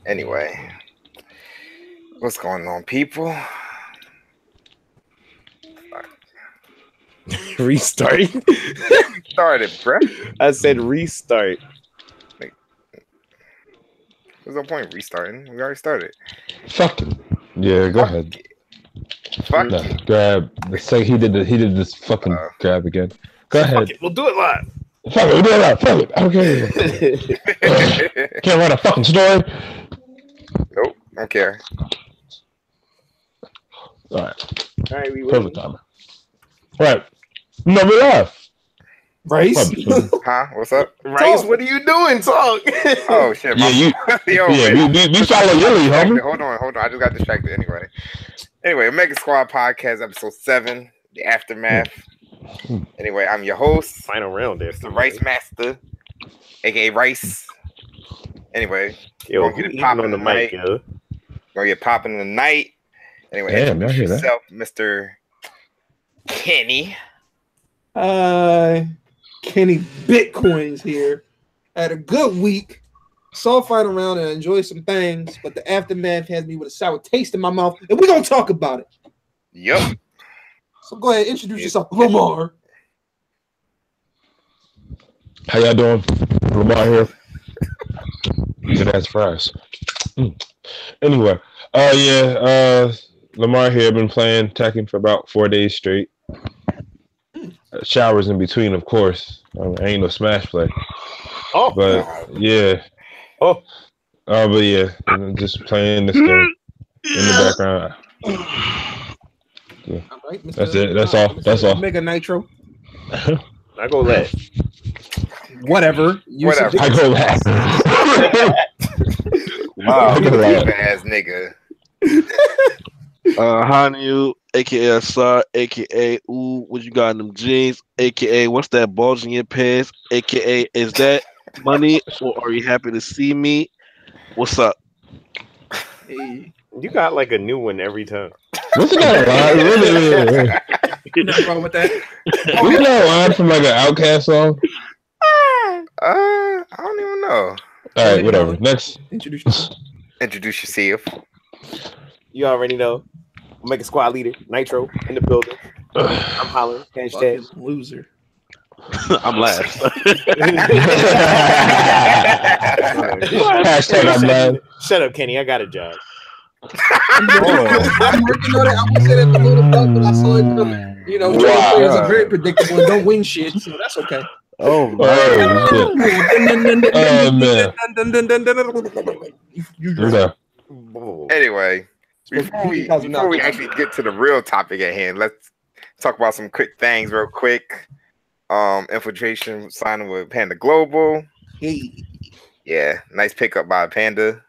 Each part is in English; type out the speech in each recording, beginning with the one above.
Anyway, what's going on, people? Restart. Started, bruh. I said restart. There's no point restarting. We already started. Fucking yeah. Go ahead. Fuck No, it. grab. Say he did this fucking grab again. Go ahead. We'll do it live. Fuck it. We'll do it live. Fuck it. Okay. Can't write a fucking story. Nope. Don't care. All right. We Perfect timing. All right. No, we live. Rice? Huh? What's up? Rice, what are you doing? Talk. Oh shit. Yeah, we follow Lily, homie. Hold on. I just got distracted anyway. Anyway, OmegaSquad podcast episode 7, the aftermath. Anyway, I'm your host. Final round there. The Rice Master, aka Rice. Anyway, Yo, gonna get it popping on the mic, yo. Gonna get popping in the night. Anyway, introduce yourself, Mr. Kenny. Kenny Bitcoins here. Had a good week. Saw Final Round and enjoyed some things, but the aftermath has me with a sour taste in my mouth, and we're gonna talk about it. Yep. So go ahead, introduce yourself, Lamar. How y'all doing? Lamar here. Good ass fries. Anyway, Lamar here. Been playing Tekken for about 4 days straight. Showers in between, of course. Ain't no Smash play. Oh, but yeah. Oh, but yeah, just playing this game in the background. Yeah. All right, That's it. That's all. That's all. Mega Nitro. I go last. Whatever. I go last. Wow, you ass nigga. Hanu, aka Asar, aka Ooh, what you got in them jeans, aka what's that bulge in your pants, aka is that money or are you happy to see me? What's up? Hey. You got like a new one every time. What's that line? Nothing wrong with that. Wasn't that line from like an Outkast song? I don't even know. All right, whatever. Next. Introduce yourself. Introduce yourself. You already know. OmegaSquad leader, Nitro in the building. I'm hollering. Hashtag loser. I'm last. Hashtag I'm last. Shut up, Kenny. I got a job. I'm working on it. I was saying that a little bit, but I saw it coming. You know, players are very predictable and don't win shit, so that's okay. Oh, man. Anyway, before we actually get to the real topic at hand, let's talk about some quick things real quick. Infiltration signing with Panda Global. Hey. Yeah, nice pickup by Panda.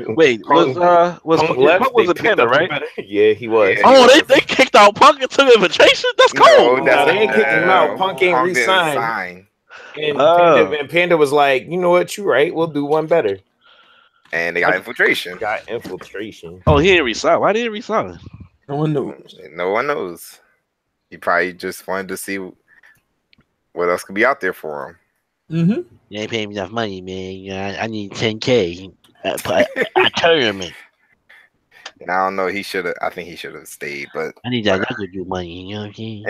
Wait, was a Panda, right? Yeah, he was. Oh, they kicked out Punk and took infiltration? That's cool. No, they ain't kicked him out. Punk ain't re-signed. And Panda was like, you know what, you right, we'll do one better. And they got infiltration. Oh, he didn't resign. Why didn't he resign? No one knows. No one knows. He probably just wanted to see what else could be out there for him. Mm-hmm. You ain't paying me enough money, man. I need 10K. I tournament. And I don't know. I think he should have stayed. But I need that do money. You know what I'm saying?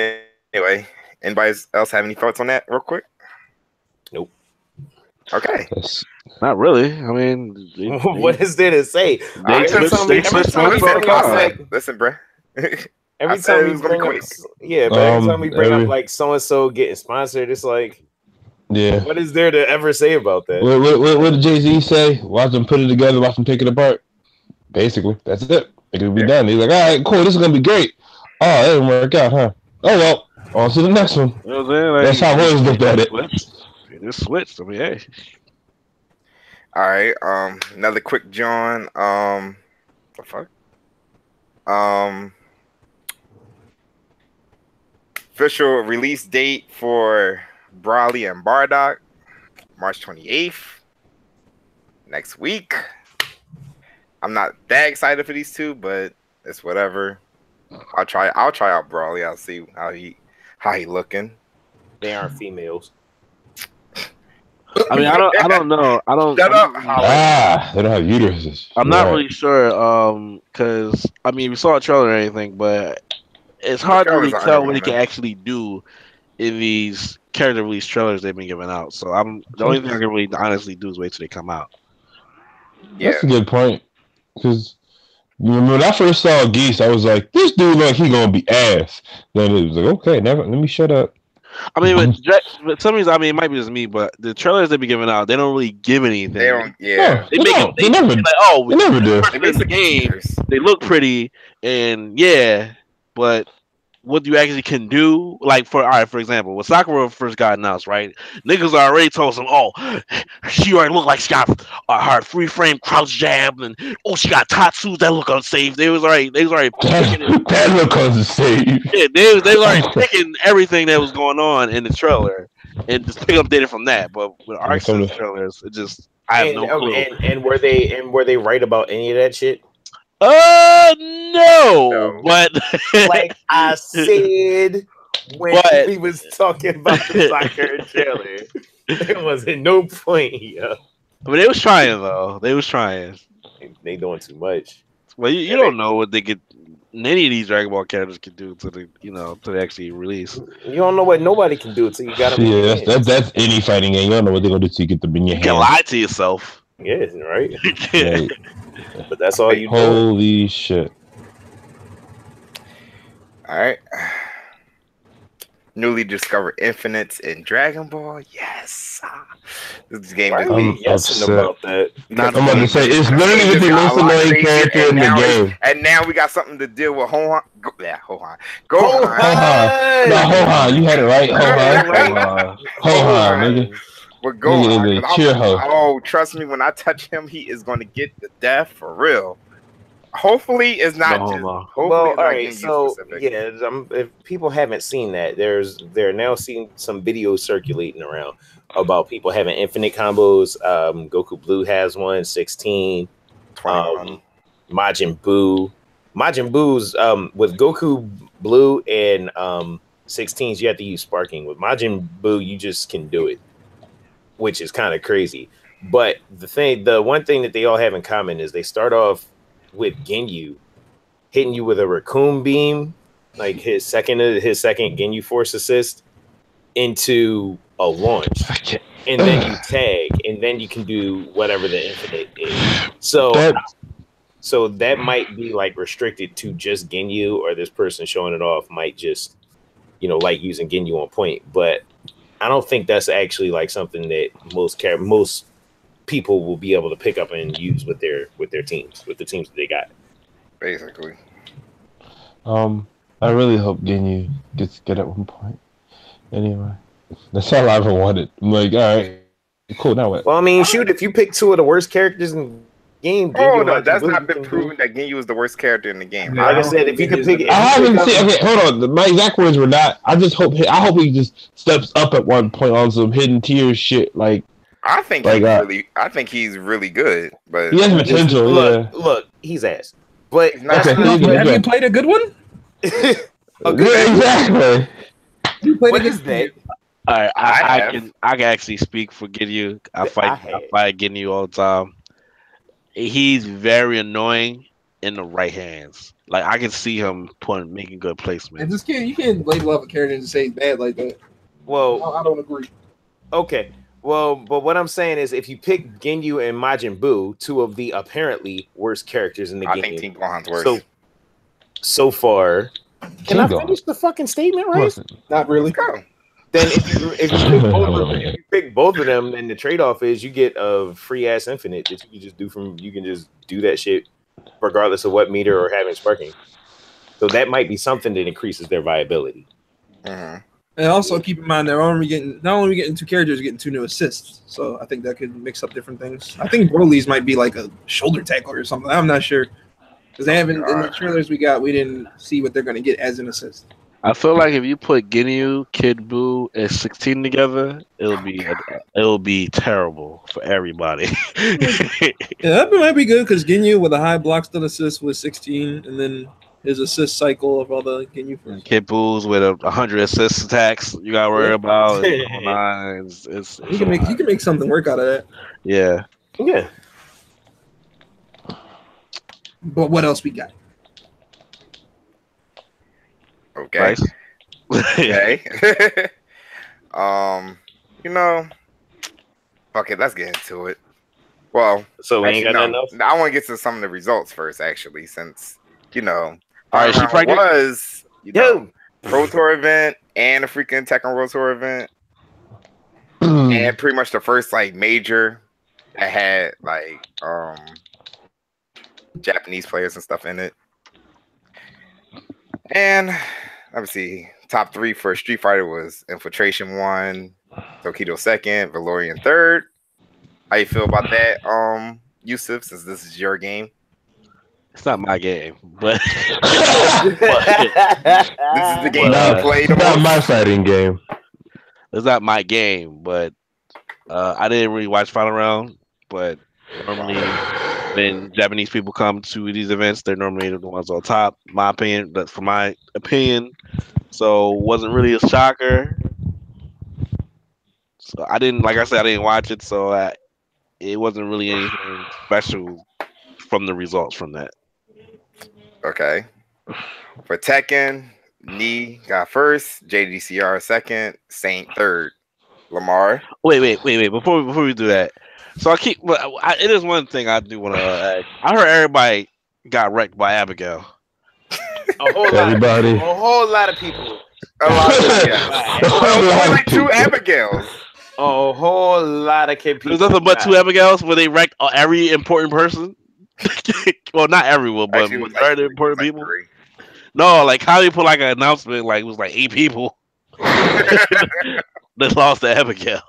Anyway, anybody else have any thoughts on that, real quick? Nope. Okay. Not really. I mean, what is there to say? Listen, bro. Every time we bring up, every time we bring up like so and so getting sponsored, it's like, yeah. What is there to ever say about that? What did Jay-Z say? Watch them put it together, watch them take it apart. Basically, that's it. It could be done. He's like, all right, cool, this is gonna be great. Oh, that didn't work out, huh? Oh well, on to the next one. You know what I'm saying? That's how I've always looked at it. Just switched. I mean, hey. All right. Another quick John. The fuck? Official release date for Brawley and Bardock, March 28th. Next week. I'm not that excited for these two, but it's whatever. I'll try out Brawley. I'll see how he looking. They aren't females. I mean, I don't know. I don't. Shut up, They don't have uteruses. I'm not really sure. Because I mean, we saw a trailer or anything, but it's hard to really tell what he can actually do in these character release trailers they've been giving out. So the only thing I can really honestly do is wait till they come out. That's a good point. Because when I first saw Geese, I was like, this dude like he gonna be ass. Then it was like, okay, let me shut up. I mean, but some reason, I mean, it might be just me, but the trailers they be giving out, they don't really give anything. They don't. Yeah, they never do. They make the game. They look pretty, and but what you actually can do, like for example, when Sakura first got announced, right? Niggas already told them, oh, she already looked like she got her 3-frame crouch jab, and she got tattoos that look unsafe. They was already picking that look unsafe. Yeah, they was already picking everything that was going on in the trailer and just pick up data from that. But with Arc trailers, it just I have no clue. And were they right about any of that shit? No, but like I said when he was talking about the soccer trailer, there wasn't no point here. But they was trying though. They was trying. They doing too much. Well, you don't know what they could. Any of these Dragon Ball characters can do to they actually release. You don't know what nobody can do until you got them. Yeah, that's any fighting game. You don't know what they're gonna do till you get them in your hand. You can lie to yourself. Yeah, right. Right. But that's all you do. Holy shit. Alright. Newly discovered infinites in Dragon Ball. Yes. This game is about that. I'm about to say it's literally the most annoying character in the game. And now we got something to deal with Gohan. Gohan. No, Gohan. You had it right. Gohan, nigga. We're going. Oh, trust me, when I touch him, he is going to get the death for real. Hopefully, it's not. All right. So, if people haven't seen that, they're now seeing some videos circulating around about people having infinite combos. Goku Blue has one, 16. Majin Buu. Majin Buu's with Goku Blue and 16s, you have to use sparking. With Majin Buu, you just can do it, which is kind of crazy. But the one thing that they all have in common is they start off with Ginyu hitting you with a Raccoon Beam, like his second Ginyu Force assist, into a launch, and then you tag, and then you can do whatever the infinite is. So that might be like restricted to just Ginyu, or this person showing it off might just, like using Ginyu on point. But I don't think that's actually like something that most people will be able to pick up and use with their teams, with the teams that they got. Basically. I really hope Ginyu gets good at one point. Anyway, that's all I ever wanted. I'm like, all right, cool. Now what? Well, I mean, shoot, if you pick two of the worst characters in the game, that's not been proven that Ginyu is the worst character in the game. Like I said, if you could pick, I haven't seen. Okay, hold on. My exact words were not. I hope he just steps up at one point on some hidden tier shit. Like I think he's really good, but he has potential. Look, he's ass. But have you played a good one? Exactly. What is that? All right, I can actually speak for Ginyu. I fight Ginyu all the time. He's very annoying in the right hands. Like I can see him making good placement. And you can't label up a character and say he's bad like that. Well, I don't agree. Okay. Well, but what I'm saying is, if you pick Ginyu and Majin Buu, two of the apparently worst characters in the game, I think Team Gohan's worse. So far, can I finish the fucking statement, right? Not really. Go. Then if you pick both of them, then the trade-off is you get a free ass infinite that you can just do that shit regardless of what meter or having sparking. So that might be something that increases their viability. Mm-hmm. And also keep in mind they're not only getting two characters, getting two new assists. So I think that could mix up different things. I think Broly's might be like a shoulder tackler or something. I'm not sure. Because they haven't in the trailers we didn't see what they're gonna get as an assist. I feel like if you put Ginyu, Kid Buu, and 16 together, it'll be terrible for everybody. Yeah, that might be good because Ginyu with a high block stun assist with 16, and then his assist cycle of all the can you first. Kid Bulls with 100 assist attacks you gotta worry about. It's He can make something work out of that. yeah. Yeah. But what else we got? Okay. Nice. Okay. You know, okay, let's get into it. Well, So we ain't got nothing else? I want to get to some of the results first, actually, since All right, she pregnant? was Pro Tour event and a freaking Tekken World Tour event, and pretty much the first like major that had like Japanese players and stuff in it. And let me see, top 3 for Street Fighter was Infiltration 1, Tokido 2nd, Valorian 3rd. How you feel about that, Yusuf, since this is your game? It's not my game, but this is the game you play the most. Not my fighting game. It's not my game, but I didn't really watch Final Round. But normally, when Japanese people come to these events, they're normally the ones on top. My opinion, that's for my opinion. So wasn't really a shocker. So I didn't, like I said, I didn't watch it, so it wasn't really anything special from the results from that. Okay. For Tekken, Knee got first, JDCR second, Saint third. Lamar. Wait. Before we do that, so it is one thing I do want to add. I heard everybody got wrecked by Abigail. A whole lot of people. A lot of only like 2 Abigails. A whole lot of people. There's nothing but 2 Abigails where they wrecked every important person. Well, not everyone, but very important people. 3. No, like how you put like an announcement, like it was like 8 people. They lost to Abigail.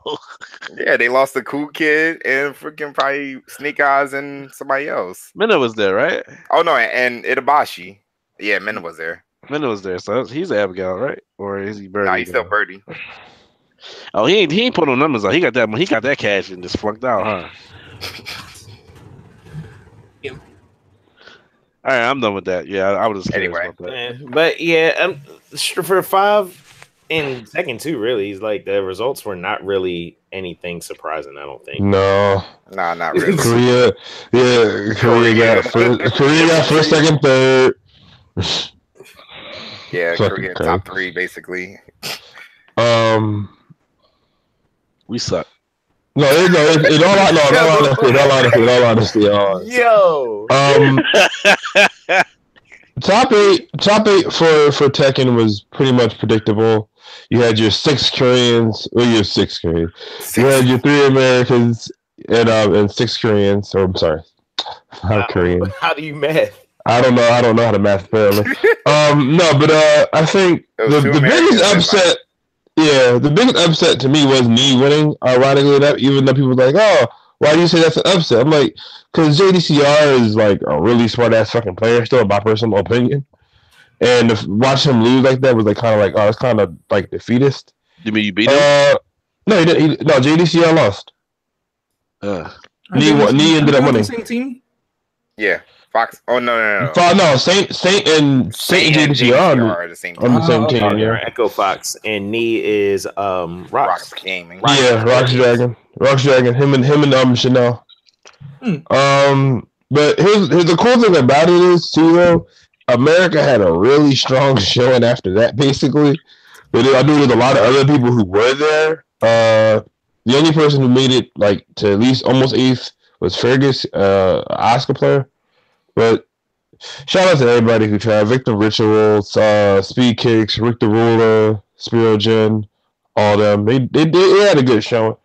Yeah, they lost the Cool Kid and freaking probably Snake Eyes and somebody else. Minna was there, right? Oh no, and Itabashi. Yeah, Minna was there. Minna was there, so he's Abigail, right? Or is he Birdie? Nah, he's still Birdie. Oh, he ain't put no numbers on. He got that cash and just flunked out, huh? All right, I'm done with that. Yeah, I was just anyway. About that. But yeah, for 5 and Tekken 2, really, he's like the results were not really anything surprising. I don't think. No, nah, not really. Korea got first, second, third. Yeah, Korea top 3 basically. We suck. No, in all honesty. Yo. Top eight for Tekken was pretty much predictable. You had your 6 Koreans, or your 6 Koreans. You had your 3 Americans and 6 Koreans. Or I'm sorry, 5 Koreans. How do you math? I don't know how to math fairly. No, but I think the biggest upset. Yeah, the biggest upset to me was me winning. Ironically enough, even though people were like, "Oh, why do you say that's an upset?" I'm like, because JDCR is like a really smart ass fucking player, still in my personal opinion. And watch him lose like that was like kind of like, oh, it's kind of like defeatist. You mean you beat him? No, he didn't. No, JDCR lost. Knee ended up winning. Same team. Yeah. Fox. Oh no. No, Saint and JDCR are the same team. on the same team. Yeah. Echo Fox and Knee is Rox Gaming. Rox Dragon. Him and Chanel. But here's the cool thing about it is too though, America had a really strong showing after that. Basically, but I knew there's a lot of other people who were there. The only person who made it like to at least almost 8th was Fergus, Oscar player. But shout out to everybody who tried. Victim Rituals, Speed Kicks, Rick the Ruler, Spiro Gen, all them. They had a good showing.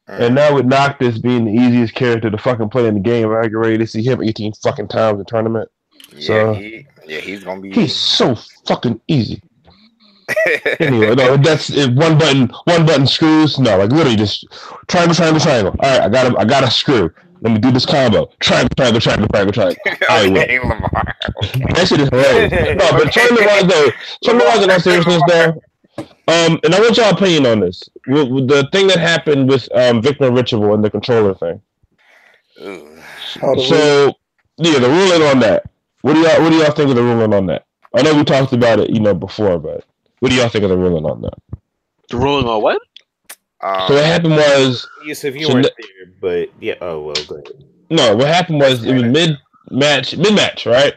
And now with Noctis being the easiest character to fucking play in the game, I get ready to see him 18 fucking times in the tournament. Yeah, so, he's gonna be. He's so fucking easy. Anyway, no, that's it, one button screws. No, like literally just triangle. All right, I got a screw. Let me do this combo. Triangle. I will. Lamar. Okay. That shit is hilarious. No, but tournament-wise, in all seriousness, though. And I want y'all opinion on this. The thing that happened with Victor Ritual and the controller thing. So, yeah, the ruling on that. What do y'all think of the ruling on that? I know we talked about it, before, but what do y'all think of the ruling on that? The ruling on what? So what happened was, Yusuf, you weren't there, but yeah. Oh well, go ahead. No, what happened was it was mid match, right?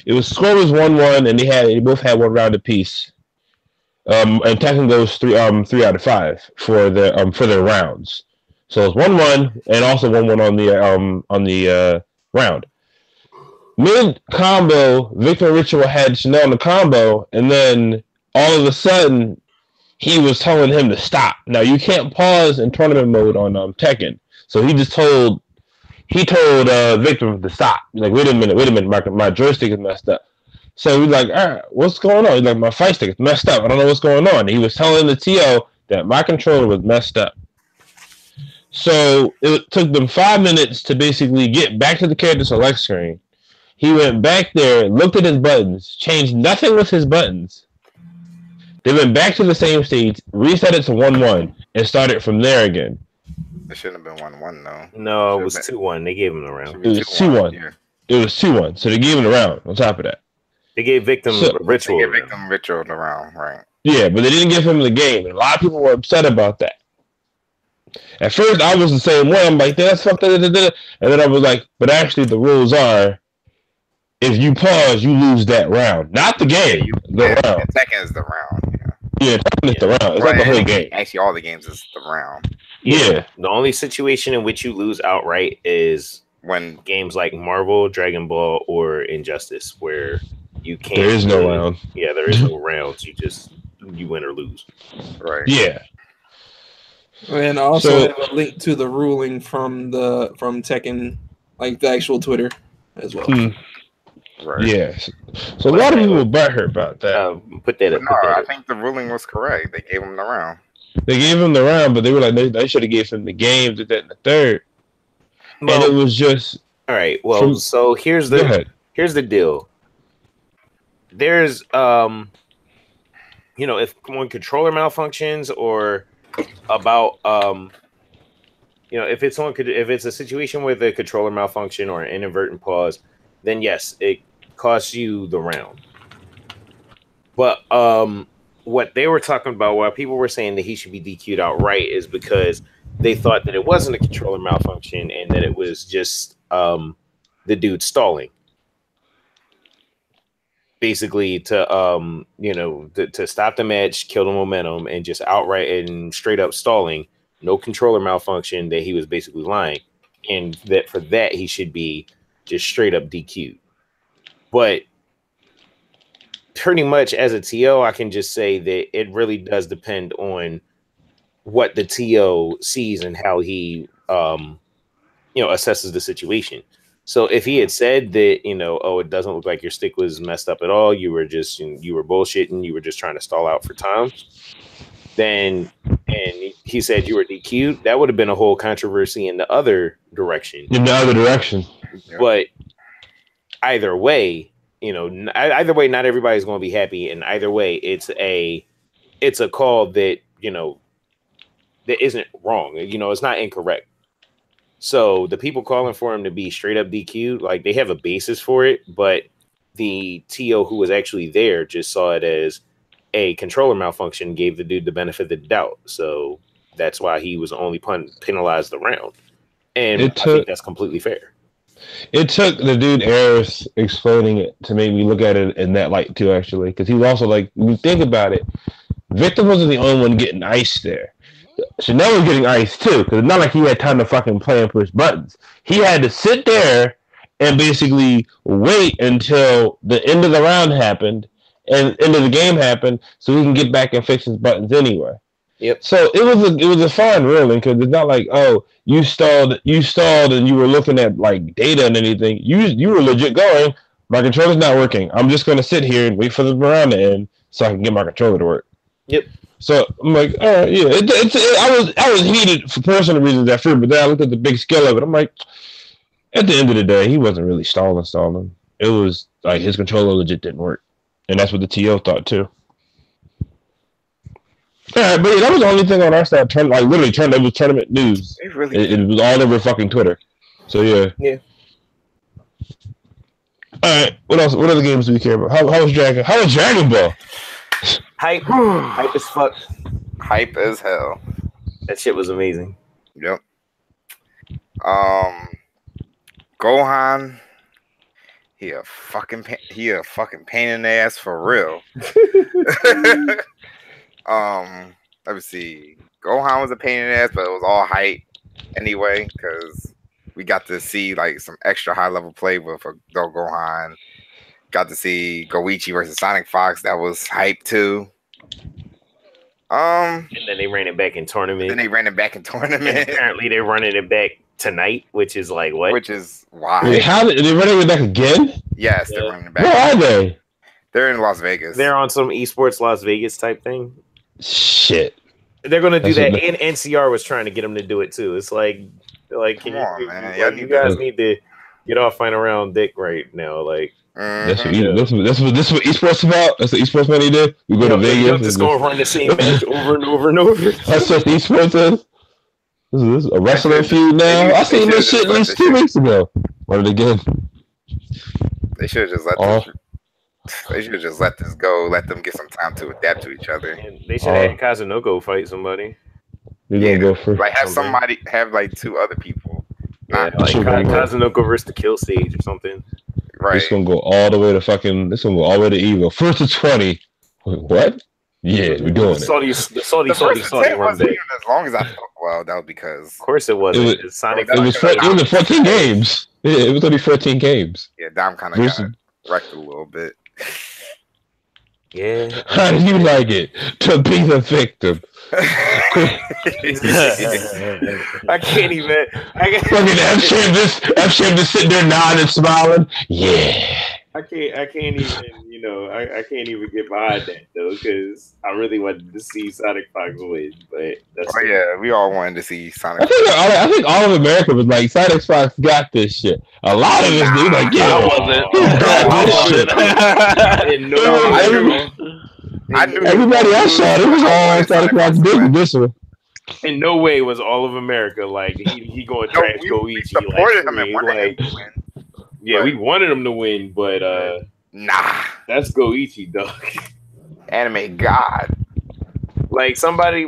It was score was 1-1, and they both had 1 round apiece. And Tekken goes 3 out of 5 for their rounds. So it's 1-1 and also 1-1 on the round. Mid combo, Victor Ritual had Chanel in the combo, and then all of a sudden he was telling him to stop. Now you can't pause in tournament mode on Tekken, so he told Victor to stop. He's like, wait a minute, my joystick is messed up. So he's like, all right, what's going on? He's like, my fight stick is messed up. I don't know what's going on. He was telling the TO that my controller was messed up. So it took them 5 minutes to basically get back to the character select screen. He went back there, looked at his buttons, changed nothing with his buttons. They went back to the same stage, reset it to 1-1, and started from there again. It shouldn't have been 1-1 though. No, it was 2-1. They gave him the round. It was 2-1. Yeah. It was 2-1. So they gave him the round on top of that. They gave Victim Ritual. They gave Victim Ritual the round, right? Yeah, but they didn't give him the game. And a lot of people were upset about that. At first, I was the same way. I'm like, that's fucked up. And then I was like, but actually, the rules are, if you pause, you lose that round. Not the game. The round. Tekken is the round. Yeah, Tekken is the round. It's not the whole game. Actually, all the games is the round. Yeah. The only situation in which you lose outright is when games like Marvel, Dragon Ball, or Injustice, where you can't. There is no round. Yeah, there is no rounds. You win or lose. Right. Yeah. And I also have a link to the ruling from Tekken, like the actual Twitter as well. Right. Yes. So a lot of people were butthurt about that. Put that up. I think the ruling was correct. They gave him the round. They gave him the round, but they were like, they should have gave him the game, did that in the third. Well, and it was just all right. Well, so here's the deal. There's if one controller malfunctions or about if it's a situation with a controller malfunction or an inadvertent pause, then yes, it costs you the round. But what they were talking about, while people were saying that he should be DQ'd outright, is because they thought that it wasn't a controller malfunction and that it was just the dude stalling. Basically to stop the match, kill the momentum, and just outright and straight up stalling, no controller malfunction, that he was basically lying. And that for that he should be just straight up DQ'd. But pretty much as a TO, I can just say that it really does depend on what the TO sees and how he assesses the situation. So if he had said that, it doesn't look like your stick was messed up at all, you were bullshitting, you were just trying to stall out for time, then, and he said you were DQ'd, that would have been a whole controversy in the other direction. But either way, not everybody's going to be happy, and either way, it's a call that, that isn't wrong. It's not incorrect. So the people calling for him to be straight up DQ'd, like, they have a basis for it, but the TO who was actually there just saw it as a controller malfunction, gave the dude the benefit of the doubt. So that's why he was only penalized the round. And I think that's completely fair. It took the dude Eris explaining it to make me look at it in that light too, actually, because he was also like, when you think about it, Victor wasn't the only one getting iced there. Chanel was getting iced too, because it's not like he had time to fucking play and push buttons. He had to sit there and basically wait until the end of the round happened and end of the game happened, so he can get back and fix his buttons anyway. Yep. So it was a fine ruling, because it's not like, oh, you stalled and you were looking at like data and anything. You were legit going, my controller's not working. I'm just gonna sit here and wait for the round to end so I can get my controller to work. Yep. So I'm like, all right, yeah. I was heated for personal reasons at first, but then I looked at the big scale of it. I'm like, at the end of the day, he wasn't really stalling. It was like his controller legit didn't work, and that's what the TO thought too. All right, but yeah, that was the only thing on our side. It was tournament news. It was all over fucking Twitter. So yeah. Yeah. All right. What else? What other games do we care about? How was Dragon? How was Dragon Ball? Hype. Hype as fuck. Hype as hell. That shit was amazing. Yep. Gohan. He a fucking pain in the ass for real. Let me see. Gohan was a pain in the ass, but it was all hype anyway because we got to see like some extra high level play with Gohan. Got to see Goichi versus Sonic Fox. That was hype too. And then they ran it back in tournament. And apparently they're running it back tonight, which is like what? Which is why. Wait, how did they running it back again? Yes, they're running it back. Where are they? They're in Las Vegas. They're on some esports Las Vegas type thing. Shit. They're gonna do that, and NCR was trying to get them to do it too. It's like, come on, man. You guys need to get off flying around dick right now. Like, that's what esports about. That's what esports money did. We go to Vegas. Just go run the same match over and over and over. That's what esports is. This is a wrestling feud now. I seen this shit at least 2 weeks ago. Run it again. They should have just let this. They should have just let this go. Let them get some time to adapt to each other. And they should have had Kazunoko fight somebody. We're gonna go first. Like have like 2 other people. Like Kazunoko versus the Kill Stage or something. Right. This gonna go all the way to fucking. This one go all the way to Evo. First to 20. Wait, what? Yeah, we're doing it. Saudi wasn't even as long as I thought. Well, that was because. Of course it wasn't. It was 14 games. Yeah, it was only 14 games. Yeah, Dom kind of got wrecked a little bit. Yeah. How do you like it to be the victim? I can't even. Fucking F-Sham just sitting there nodding and smiling. Yeah. I can't even. I can't even get behind that though, because I really wanted to see Sonic Fox win. But that's we all wanted to see Sonic. I think all of America was like, Sonic Fox got this shit. A lot of us dude like, yeah, I didn't know. I knew everybody else saw it. It was all Sonic Fox big this one. In no way was all of America like he going to trash Goichi. We supported him and wanted him to win. Yeah, we wanted him to win, but nah, that's Goichi, dog. Anime god. Like somebody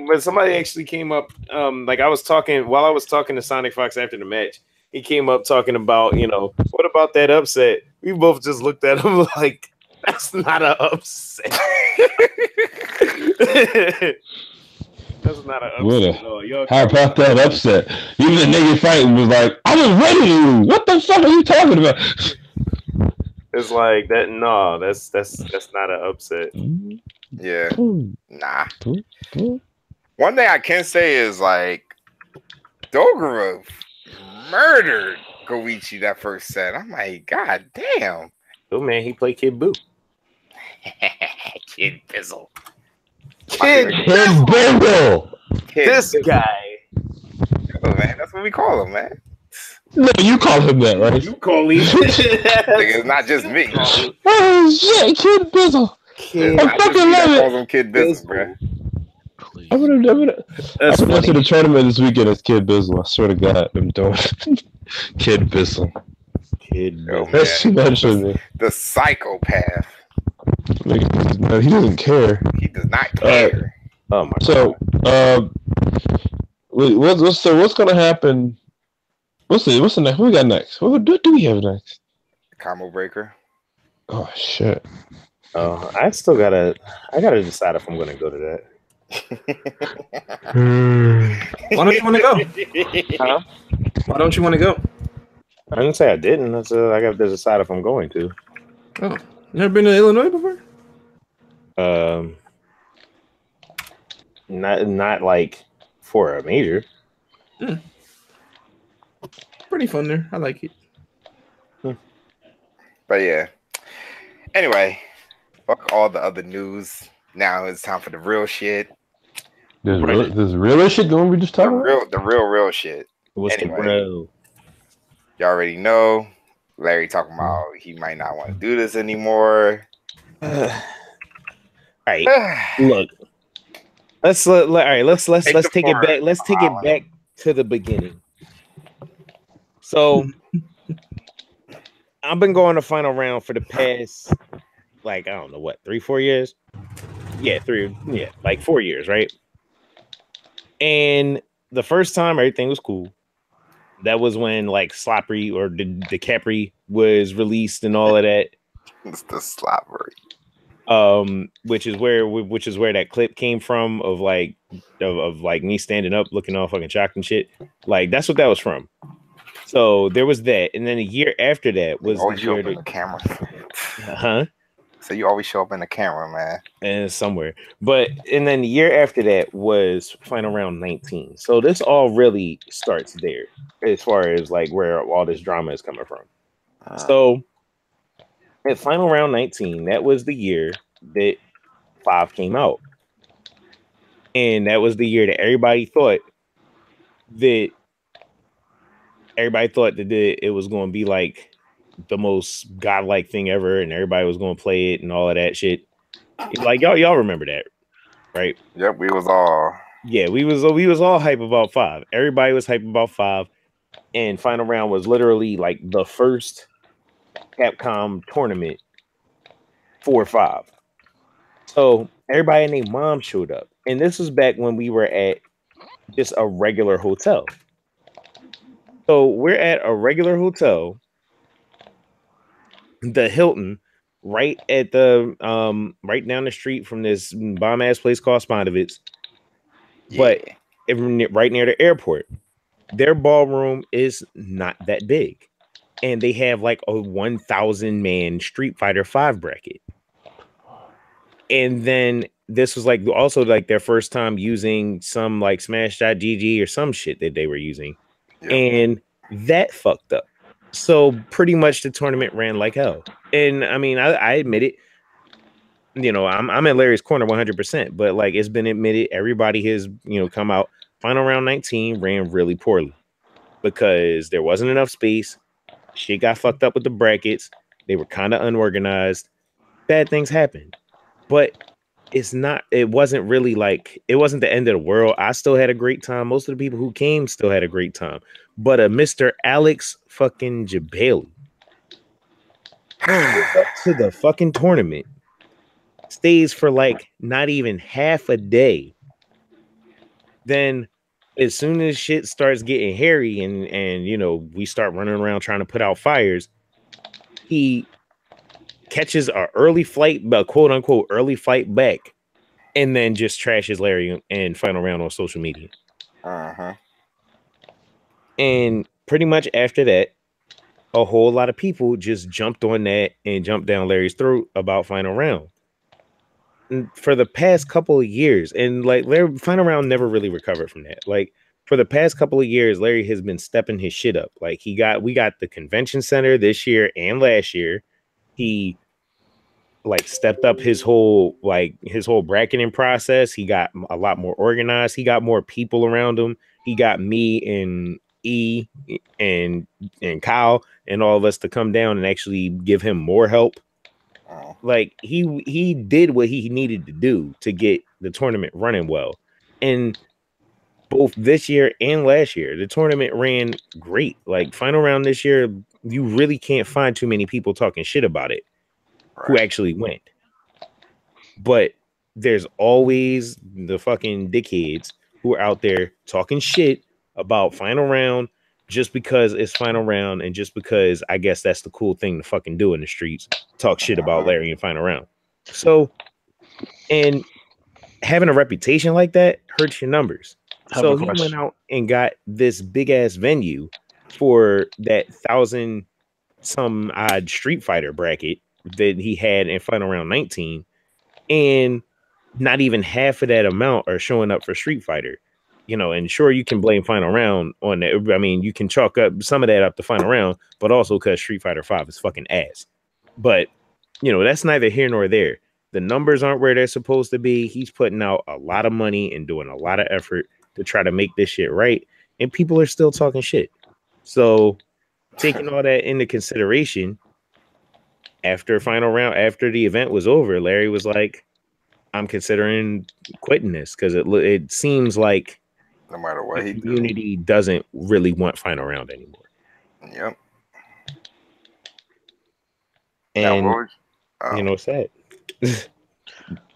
actually came up. Like I was talking to Sonic Fox after the match. He came up talking about, what about that upset? We both just looked at him like, that's not an upset. That's not an upset. How about that upset? Even the nigga fighting was like, I was ready to lose. What the fuck are you talking about? It's like that. No, that's not an upset. Yeah, nah. One thing I can say is like, Dogura murdered Goichi that first set. I'm like, god damn. Oh man, he played Kid Buu. Kid Bizzle. Kid Bizzle. This guy. Oh, man, that's what we call him, man. No, you call him that, right? You call him. It's not just me. Oh shit, Kid Bizzle. I fucking love it. Calls him Kid Bizzle, bro. I'm gonna to the tournament this weekend as Kid Bizzle. I swear to God, I'm doing Kid Bizzle. That's too much for me. The psychopath. He doesn't care. He does not care. Oh my God. What's gonna happen? What's the next? What we got next? What do we have next? Combo breaker. Oh shit. Oh, I gotta decide if I'm gonna go to that. Why don't you want to go? Huh? Why don't you want to go? I didn't say I didn't. I got to decide if I'm going to. Oh, you never been to Illinois before? Not like for a major. Pretty fun there. I like it. But yeah. Anyway, fuck all the other news. Now it's time for the real shit. There's real shit going. We just talking about the real shit. What's anyway, the bro? Y'all already know. Larry talking about he might not want to do this anymore. All right, look. Let's take it back. Let's take it back to the beginning. So, I've been going to final round for the past, like, I don't know what, 3-4 years. Yeah, like 4 years, right? And the first time everything was cool. That was when like Sloppery or the Capri was released and all of that. It's the slobbery. Which is where that clip came from of like like me standing up looking all fucking shocked and shit. Like that's what that was from. So there was that, and then a year after that was the year in the camera. huh? So you always show up in the camera, man. And somewhere, and then the year after that was final round 19. So this all really starts there, as far as like where all this drama is coming from. So at final round 19, that was the year that 5 came out. And that was the year that everybody thought that it was going to be like the most godlike thing ever, and everybody was going to play it and all of that shit. Like y'all remember that, right? Yep, we was all. Yeah, we was all hype about 5. Everybody was hype about 5, and final round was literally like the first Capcom tournament for 5. So everybody and their mom showed up, and this was back when we were at just a regular hotel. So we're at a regular hotel, the Hilton, right at the right down the street from this bomb ass place called Spondovitz, but right near the airport. Their ballroom is not that big, and they have like a 1,000 man Street Fighter 5 bracket. And then this was like also like their first time using some like Smash.gg or some shit that they were using. Yep. And that fucked up. So pretty much the tournament ran like hell. And I mean, I admit it. You know, I'm at Larry's corner 100%, but like it's been admitted, everybody has, come out. Final round 19 ran really poorly because there wasn't enough space. Shit got fucked up with the brackets. They were kind of unorganized. Bad things happened. But it wasn't really like, it wasn't the end of the world. I still had a great time. Most of the people who came still had a great time. But Mr. Alex fucking Jabali up to the fucking tournament, stays for like not even half a day. Then as soon as shit starts getting hairy and we start running around trying to put out fires, he catches a early flight, quote unquote early flight back, and then just trashes Larry in final round on social media. And pretty much after that, a whole lot of people just jumped on that and jumped down Larry's throat about final round. And for the past couple of years, and like Larry, final round never really recovered from that. Like for the past couple of years, Larry has been stepping his shit up. Like we got the convention center this year and last year. He like stepped up his whole bracketing process. He got a lot more organized. He got more people around him. He got me and E and Kyle and all of us to come down and actually give him more help. Like he did what he needed to do to get the tournament running well. And both this year and last year, the tournament ran great. Like final round this year, you really can't find too many people talking shit about it who actually went. But there's always the fucking dickheads who are out there talking shit about final round just because it's final round and just because I guess that's the cool thing to fucking do in the streets, talk shit about Larry in final round. So, and having a reputation like that hurts your numbers. So he went out and got this big ass venue for that 1,000 some odd Street Fighter bracket that he had in final round 19, and not even half of that amount are showing up for Street Fighter. And sure, you can blame final round on that. I mean, you can chalk up some of that up to final round, but also because Street Fighter 5 is fucking ass. But that's neither here nor there. The numbers aren't where they're supposed to be. He's putting out a lot of money and doing a lot of effort to try to make this shit right, and people are still talking shit. So taking all that into consideration, after final round, after the event was over, Larry was like, I'm considering quitting this because it seems like no matter what the community doesn't really want final round anymore. Yep. And Now, you know, it's sad.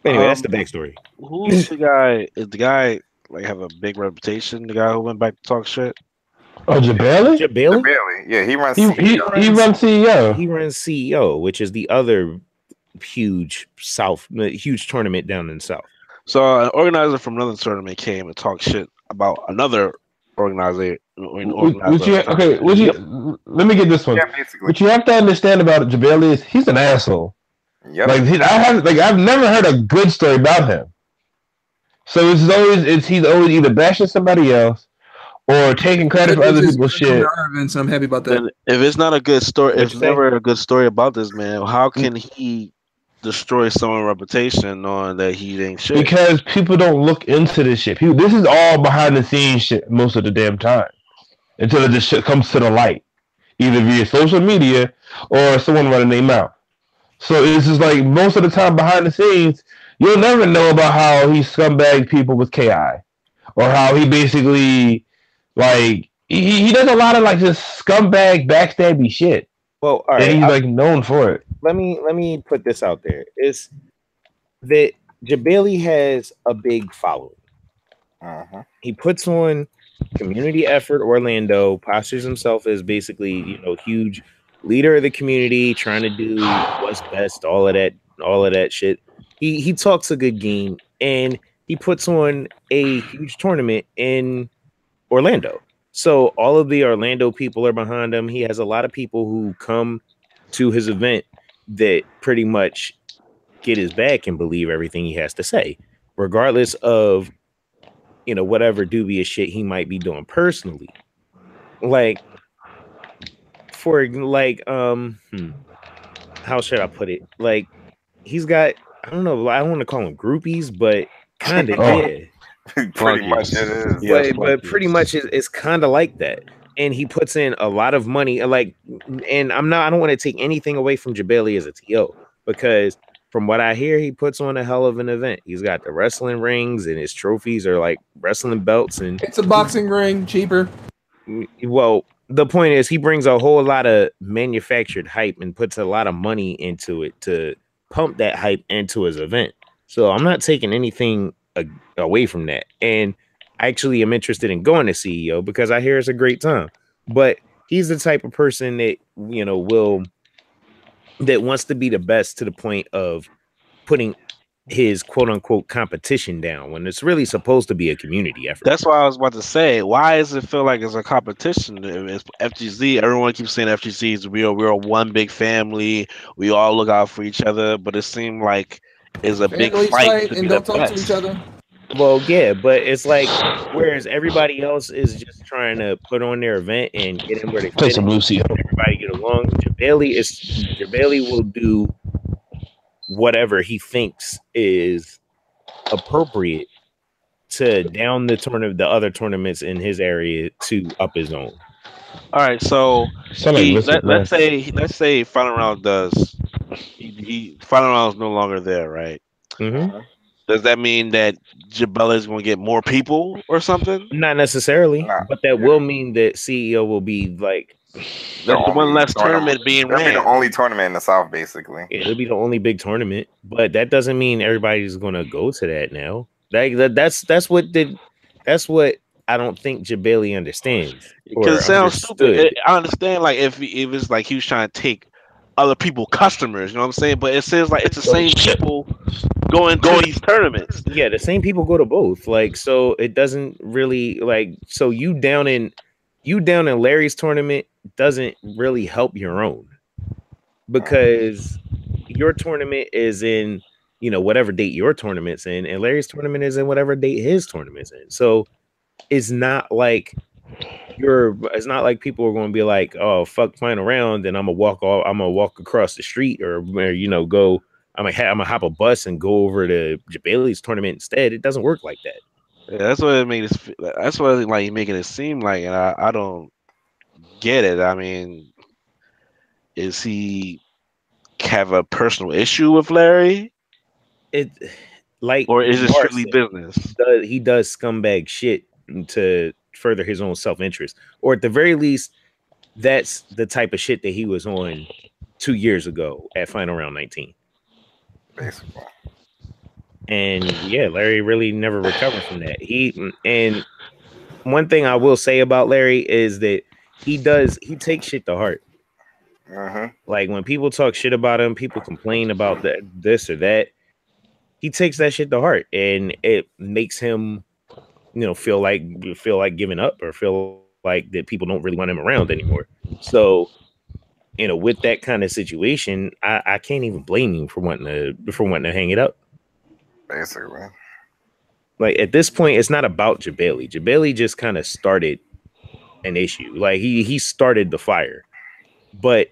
Anyway, that's the backstory. Who's the guy? Is the guy like have a big reputation? The guy who went back to talk shit. Oh, Jabali? Jabali? Bailey, yeah, he runs. He runs CEO. He runs CEO, which is the other huge tournament down in the South. So an organizer from another tournament came and talked shit about another organizer. Let me get this one. Yeah, basically. What you have to understand about Jabali is he's an asshole. Yep. I've never heard a good story about him. So he's always either bashing somebody else or taking credit for other people's shit. So I'm happy about that. And if it's not a good story, if it's never a good story about this man, how can he destroy someone's reputation knowing that he ain't shit? Because people don't look into this shit. This is all behind the scenes shit most of the damn time until it just comes to the light, either via social media or someone running their mouth. So it's just like most of the time behind the scenes, you'll never know about how he scumbagged people with KI or how he basically like he does a lot of like just scumbag backstabby shit. Well, all right, and he's like known for it. Let me put this out there: is that Jabali has a big following. He puts on community effort. Orlando postures himself as basically huge leader of the community, trying to do what's best. All of that shit. He talks a good game, and he puts on a huge tournament in Orlando. So all of the Orlando people are behind him. He has a lot of people who come to his event that pretty much get his back and believe everything he has to say, regardless of whatever dubious shit he might be doing personally. Like, how should I put it? Like, he's got, I don't know, I don't want to call them groupies, but kind of, yeah. Pretty much it is. But pretty much it's kind of like that. And he puts in a lot of money. And I don't want to take anything away from Jabali as a TO, because from what I hear, he puts on a hell of an event. He's got the wrestling rings, and his trophies are like wrestling belts. And it's a boxing ring, cheaper. Well, the point is he brings a whole lot of manufactured hype and puts a lot of money into it to pump that hype into his event. So I'm not taking anything away from that. And I actually am interested in going to CEO because I hear it's a great time. But he's the type of person that, that wants to be the best to the point of putting his quote unquote competition down when it's really supposed to be a community effort. That's what I was about to say. Why does it feel like it's a competition? It's FGZ. Everyone keeps saying FGZ. We're one big family. We all look out for each other. But it seemed like it's a big fight and don't talk to each other. Well, yeah, but it's like whereas everybody else is just trying to put on their event and get in where they fit, everybody get along. Jabali will do whatever he thinks is appropriate to down the other tournaments in his area to up his own. All right, so let's say final round does final round is no longer there, right? Mm-hmm. Does that mean that Jabali is going to get more people or something? Not necessarily, but that will mean that CEO will be like one less tournament being ran. It'll be the only tournament in the South, basically. It'll be the only big tournament, but that doesn't mean everybody's going to go to that now. That's what I don't think Jabali understands. Because it sounds stupid. I understand, like if it's like he was trying to take other people customers, you know what I'm saying? But it says like it's the same people going to these tournaments. Yeah, the same people go to both. Like, so it doesn't really so you down in Larry's tournament doesn't really help your own, because your tournament is in whatever date your tournament's in, and Larry's tournament is in whatever date his tournament's in. So it's not like people are going to be like, oh fuck final round, and I'm gonna walk across the street or go. I'm gonna hop a bus and go over to Jabali's tournament instead. It doesn't work like that. Yeah, that's what it makes. That's what like making it seem like, and I don't get it. I mean, is he have a personal issue with Larry? Or is it strictly business? He does scumbag shit to further his own self-interest, or at the very least, that's the type of shit that he was on 2 years ago at Final Round 19. Basically. And yeah, Larry really never recovered from that. And one thing I will say about Larry is that he takes shit to heart. Like when people talk shit about him, people complain about this or that. He takes that shit to heart, and it makes him, feel like giving up or feel like that people don't really want him around anymore. So, with that kind of situation, I can't even blame him for wanting to hang it up. Basically. Like at this point, it's not about Jabali. Jabali just kind of started an issue. Like he started the fire. But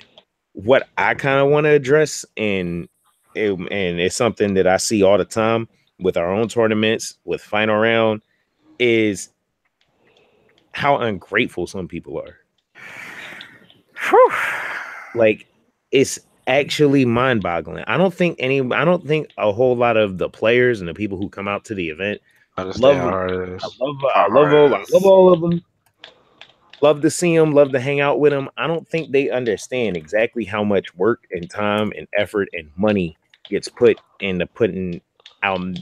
what I kind of want to address, and it's something that I see all the time with our own tournaments, with Final Round, is how ungrateful some people are. Whew. Like it's actually mind-boggling. I don't think a whole lot of the players and the people who come out to the event Understand how hard it is. I love all of them. Love to see them, love to hang out with them. I don't think they understand exactly how much work and time and effort and money gets put into putting on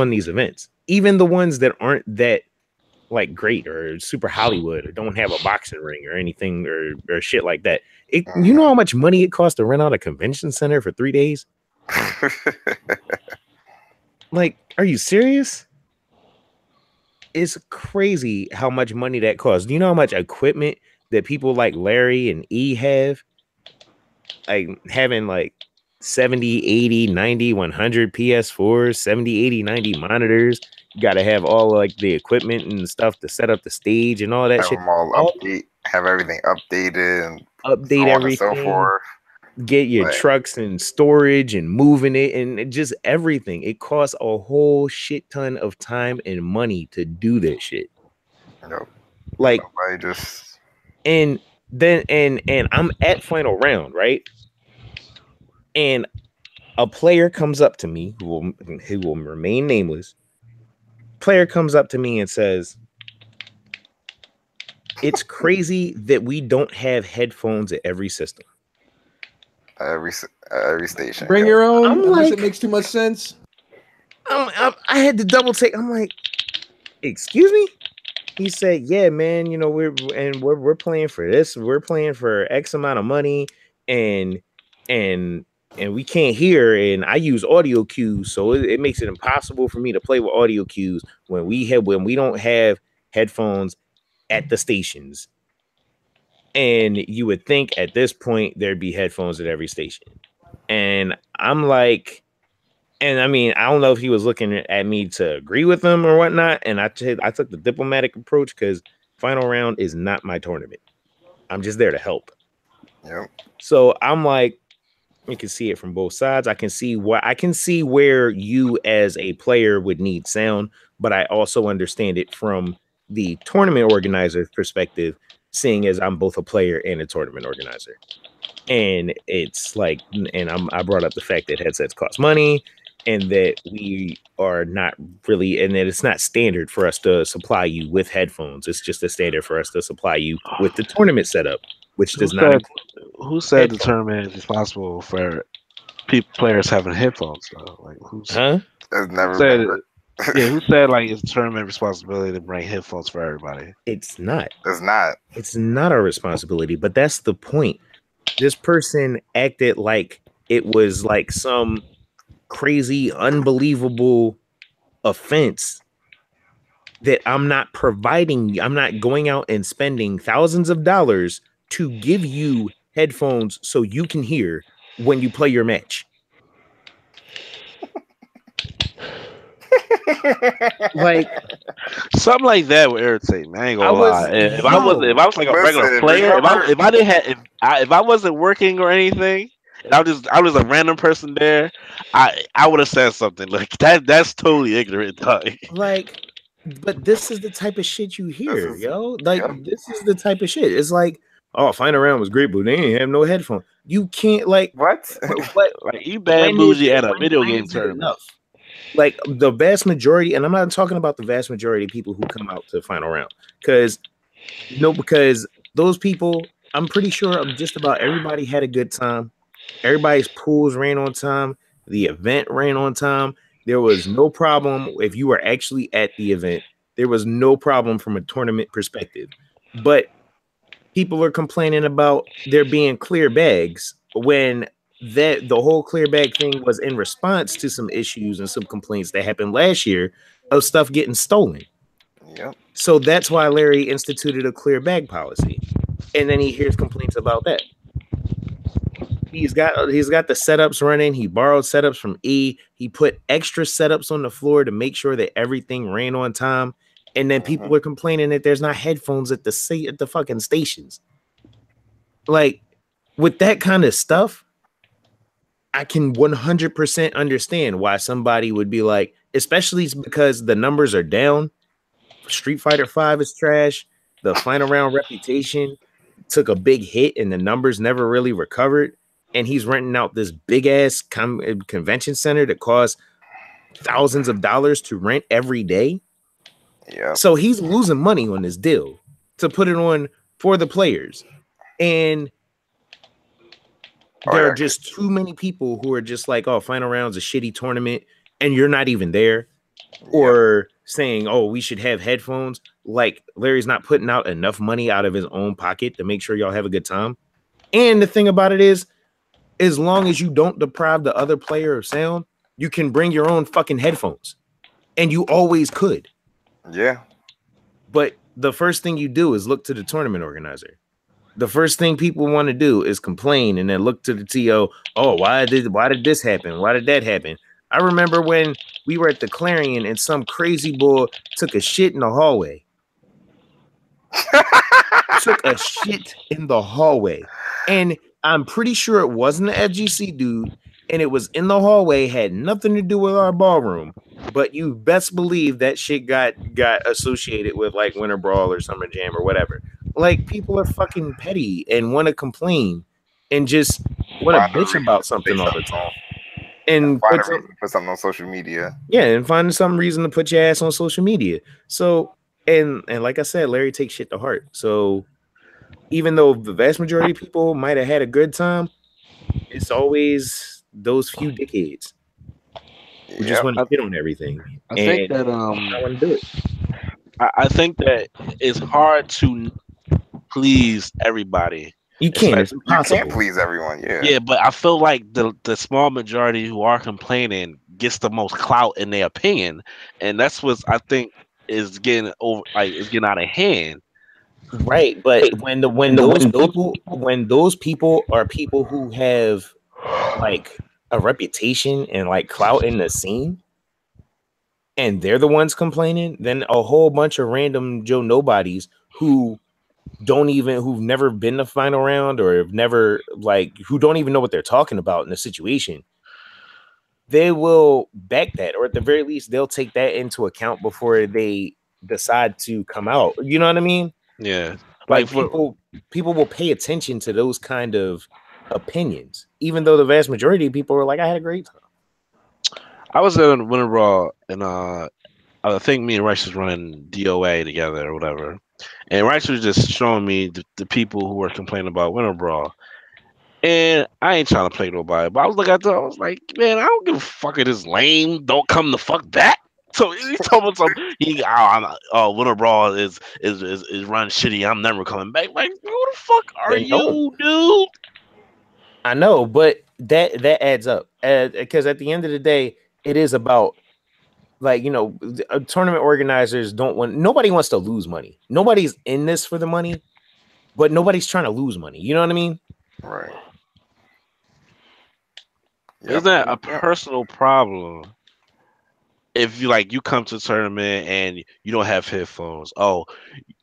these events. Even the ones that aren't that like great or super Hollywood or don't have a boxing ring or anything or shit like that. You know how much money it costs to rent out a convention center for 3 days? Like, are you serious? It's crazy how much money that costs. Do you know how much equipment that people like Larry and E have? Like having like 70, 80, 90, 100 PS4s, 70, 80, 90 monitors. You got to have all like the equipment and stuff to set up the stage and all that shit. Them all update, have everything updated and update so everything. and so forth. Get your trucks and storage and moving it and just everything. It costs a whole shit ton of time and money to do that shit. Nope. Like I just and I'm at Final Round, right? And a player comes up to me who will remain nameless. Player comes up to me and says, "It's crazy that we don't have headphones at every system." every station. Bring your own. I'm Unless like- it makes too much sense. I had to double take. I'm like, "Excuse me?" He said, "Yeah, man. We're playing for this. We're playing for X amount of money, and we can't hear. And I use audio cues, so it makes it impossible for me to play with audio cues when we don't have headphones at the stations." And you would think at this point there'd be headphones at every station. And I'm like, and I mean, I don't know if he was looking at me to agree with him or whatnot. And I took the diplomatic approach because Final Round is not my tournament. I'm just there to help. Yep. So I'm like, you can see it from both sides. I can see where you as a player would need sound, but I also understand it from the tournament organizer's perspective, seeing as I'm both a player and a tournament organizer. And it's like, I brought up the fact that headsets cost money and that we are not really, and that it's not standard for us to supply you with headphones. It's just a standard for us to supply you with the tournament setup, which does not. Who said the tournament is responsible for players having headphones though? Like who's It's never said been it? Yeah, who said like it's tournament responsibility to bring headphones for everybody? It's not. It's not. It's not our responsibility, but that's the point. This person acted like it was like some crazy, unbelievable offense that I'm not providing. I'm not going out and spending thousands of dollars to give you headphones so you can hear when you play your match. Like something like that would irritate me. I ain't gonna lie. If I was like a regular player, if I wasn't working or anything, and I was a random person there, I would have said something like that. That's totally ignorant, dog. Like, but this is the type of shit you hear, yo. Like, this is the type of shit. It's like, oh, Final Round was great, but they ain't have no headphones. You can't like what? Like you bad bougie at a video game tournament. Like the vast majority, and I'm not talking about the vast majority of people who come out to Final Round, because those people I'm pretty sure just about everybody had a good time. Everybody's pools ran on time. The event ran on time. There was no problem if you were actually at the event. There was no problem from a tournament perspective. But people are complaining about there being clear bags when the whole clear bag thing was in response to some issues and some complaints that happened last year of stuff getting stolen. Yep. So that's why Larry instituted a clear bag policy. And then he hears complaints about that. He's got the setups running. He borrowed setups from E. He put extra setups on the floor to make sure that everything ran on time. And then people are complaining that there's not headphones at the fucking stations. Like, with that kind of stuff, I can 100% understand why somebody would be like, especially because the numbers are down. Street Fighter V is trash. The final round reputation took a big hit and the numbers never really recovered. And he's renting out this big ass convention center that costs thousands of dollars to rent every day. Yeah. So he's losing money on this deal to put it on for the players. And there are just too many people who are just like, oh, final round's a shitty tournament and you're not even there. Or saying, oh, we should have headphones. Like, Larry's not putting out enough money out of his own pocket to make sure y'all have a good time. And the thing about it is, as long as you don't deprive the other player of sound, you can bring your own fucking headphones. And you always could. Yeah. But the first thing you do is look to the tournament organizer. The first thing people want to do is complain and then look to the TO. Oh, why did this happen? Why did that happen? I remember when we were at the Clarion and some crazy boy took a shit in the hallway. Took a shit in the hallway. And I'm pretty sure it wasn't an FGC dude. And it was in the hallway, had nothing to do with our ballroom. But you best believe that shit got associated with like Winter Brawl or Summer Jam or whatever. Like, people are fucking petty and want to complain and just want to bitch about something all the time. And put something on social media. Yeah, and find some reason to put your ass on social media. So, and like I said, Larry takes shit to heart. So even though the vast majority of people might have had a good time, it's always those few dickheads who just want to hit on everything. I think that I want to do it. I think that it's hard to please everybody. You can't. It's impossible. You can't please everyone. Yeah. Yeah, but I feel like the small majority who are complaining gets the most clout in their opinion, and that's what I think is getting over. Like, it's getting out of hand. Right, but when those people are people who have like a reputation and like clout in the scene, and they're the ones complaining, then a whole bunch of random Joe Nobodies who've never been to final round or have never who don't even know what they're talking about in the situation, they will back that, or at the very least they'll take that into account before they decide to come out. You know what I mean? Yeah. Like, people will pay attention to those kind of opinions, even though the vast majority of people are like, I had a great time. I was in Winter Brawl, and I think me and Rice was running DOA together or whatever. And Rice was just showing me the people who were complaining about Winter Brawl. And I ain't trying to play nobody, but I was looking at them, I was like, man, I don't give a fuck if this lame don't come the fuck back. So he told me something. Winter Brawl is run shitty. I'm never coming back. Like, who the fuck are you, dude? I know, but that adds up because at the end of the day, it is about tournament organizers nobody wants to lose money. Nobody's in this for the money, but nobody's trying to lose money. You know what I mean? Right. Is that a personal problem? If you come to a tournament and you don't have headphones,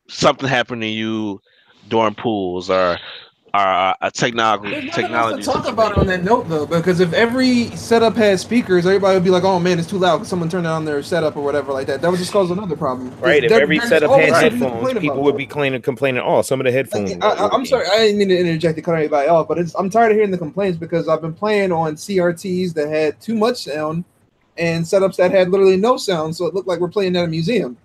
something happened to you during pools or a technology. To talk about it on that note though, because if every setup had speakers, everybody would be like, "Oh man, it's too loud." Because someone turned down their setup or whatever like that. That would just cause another problem. Right? If every setup had headphones, people would be complaining. Oh, some of the headphones. I'm sorry, I didn't mean to interject to cut anybody off, but I'm tired of hearing the complaints because I've been playing on CRTs that had too much sound and setups that had literally no sound, so it looked like we're playing at a museum.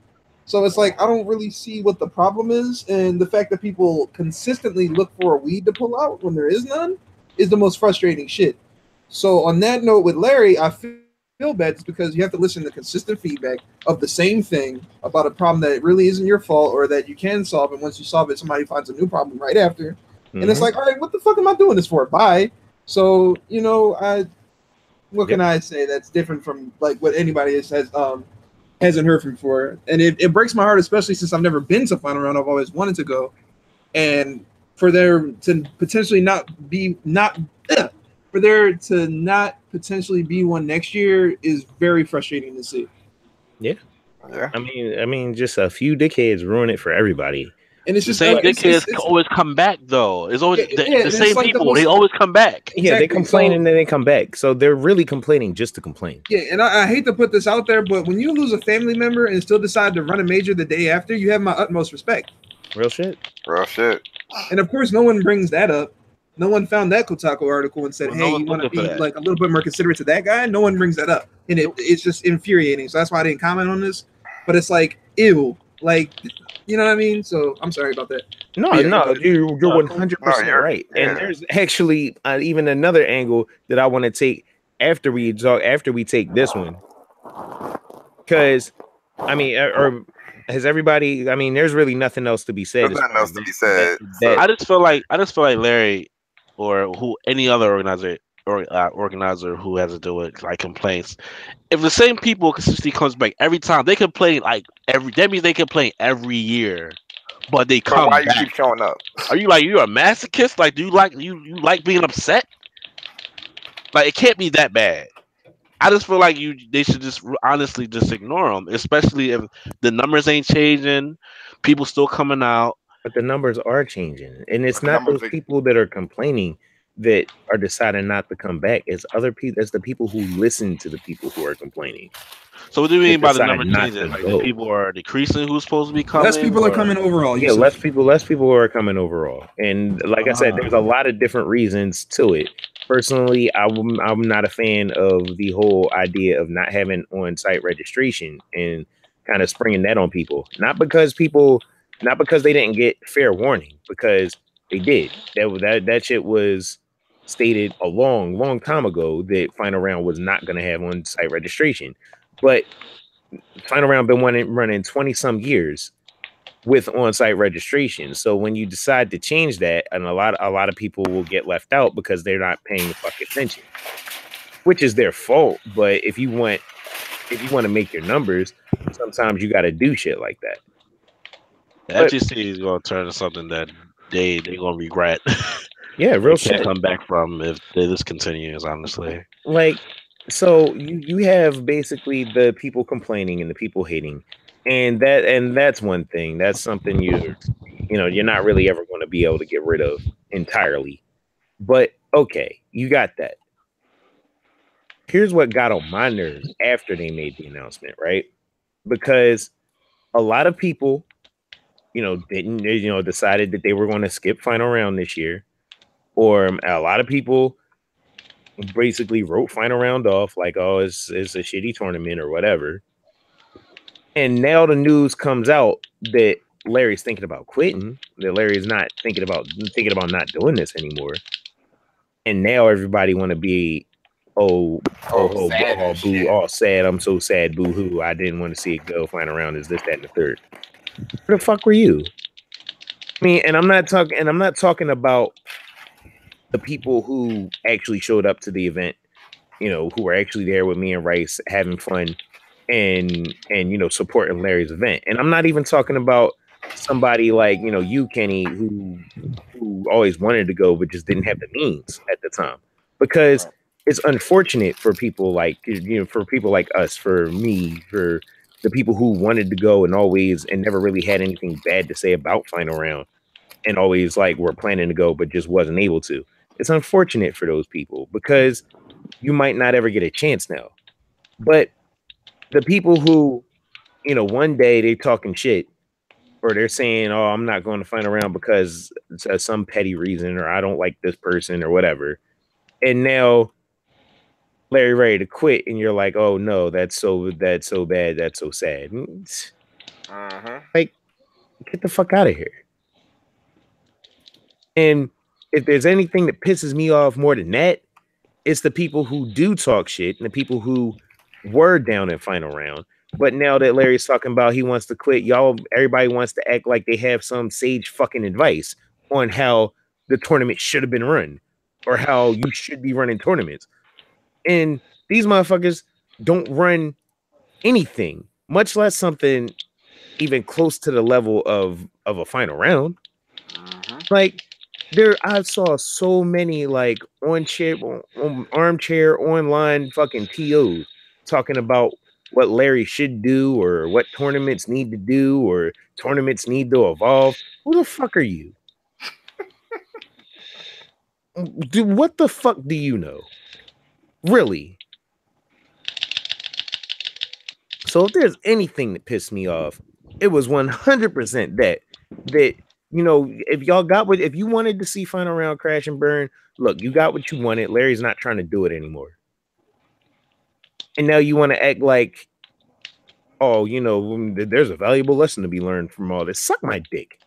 So it's like I don't really see what the problem is, and the fact that people consistently look for a weed to pull out when there is none is the most frustrating shit. So on that note, with Larry, I feel bad just because you have to listen to consistent feedback of the same thing about a problem that really isn't your fault or that you can solve, and once you solve it, somebody finds a new problem right after, and it's like, all right, what the fuck am I doing this for? Bye. So what can I say that's different from like what anybody hasn't heard from before, and it breaks my heart, especially since I've never been to final round. I've always wanted to go, and for there to potentially not potentially be one next year is very frustrating to see. Yeah. I mean, just a few dickheads ruin it for everybody. And it's just the same dickheads always come back though. It's always the same like people. They always come back. Exactly. Yeah, they complain and then they come back. So they're really complaining just to complain. Yeah, and I hate to put this out there, but when you lose a family member and still decide to run a major the day after, you have my utmost respect. Real shit. And of course, no one brings that up. No one found that Kotaku article and said, "Hey, you want to be like a little bit more considerate to that guy?" No one brings that up, and it's just infuriating. So that's why I didn't comment on this. But it's like, ew, like, you know what I mean? So I'm sorry about that. No, you're 100% right. Yeah. And there's actually even another angle that I want to take after we take this one, because I mean, or has everybody? I mean, there's really nothing else to be said. There's nothing else to be said. I just feel like Larry or any other organizer who has to do with like complaints. If the same people consistently comes back every time, they complain that means they complain every year, but they come back. Why you keep showing up? Are you like, you're a masochist? Like, do you like being upset? Like, it can't be that bad. I just feel like they should just honestly just ignore them, especially if the numbers ain't changing, people still coming out. But the numbers are changing, and it's not those people that are complaining that are deciding not to come back. It's other people. It's the people who listen to the people who are complaining. So what do you mean by the number changing? Like the people are decreasing who's supposed to be coming? Less people are coming overall. Yeah, less people are coming overall. And like I said, there's a lot of different reasons to it. Personally, I'm not a fan of the whole idea of not having on-site registration and kind of springing that on people. Not because they didn't get fair warning, because they did. That shit was stated a long time ago that final round was not going to have on-site registration. But final round been running 20 some years with on-site registration. So when you decide to change that, and a lot of people will get left out because they're not paying the fucking attention, which is their fault. But if you want to make your numbers, sometimes you got to do shit like that. The FTC is going to turn to something that they're going to regret. Yeah, real shit. Can't come back from if this continues, honestly. Like, so you have basically the people complaining and the people hating, and that's one thing. That's something you're not really ever going to be able to get rid of entirely. But okay, you got that. Here's what got on my nerves after they made the announcement, right? Because a lot of people, decided that they were going to skip final round this year, or a lot of people basically wrote final round off like, oh, it's a shitty tournament or whatever. And now the news comes out that Larry's thinking about quitting, that Larry's not thinking about not doing this anymore. And now everybody want to be boo, all sad. I'm so sad, boo hoo. I didn't want to see it go final round. Is this, that, and the third? Where the fuck were you? I mean, and I'm not talking about the people who actually showed up to the event, who were actually there with me and Rice having fun and supporting Larry's event. And I'm not even talking about somebody like, you, Kenny, who always wanted to go but just didn't have the means at the time. Because it's unfortunate for people like, for people like us, for me, for the people who wanted to go and never really had anything bad to say about final round and always like were planning to go but just wasn't able to. It's unfortunate for those people because you might not ever get a chance now. But the people who, one day they're talking shit or they're saying, oh, I'm not going to final round because it's some petty reason, or I don't like this person or whatever. And now Larry ready to quit and you're like, oh no, that's so bad, that's so sad. Like, get the fuck out of here. And if there's anything that pisses me off more than that, it's the people who do talk shit and the people who were down in final round. But now that Larry's talking about he wants to quit, everybody wants to act like they have some sage fucking advice on how the tournament should have been run or how you should be running tournaments. And these motherfuckers don't run anything, much less something even close to the level of a final round. Like, I saw so many like armchair online fucking TOs talking about what Larry should do or what tournaments need to do or tournaments need to evolve. Who the fuck are you? Dude, what the fuck do you know? Really? So if there's anything that pissed me off, it was 100% that if you wanted to see final round crash and burn, look, you got what you wanted. Larry's not trying to do it anymore. And now you want to act like, oh, there's a valuable lesson to be learned from all this. Suck my dick.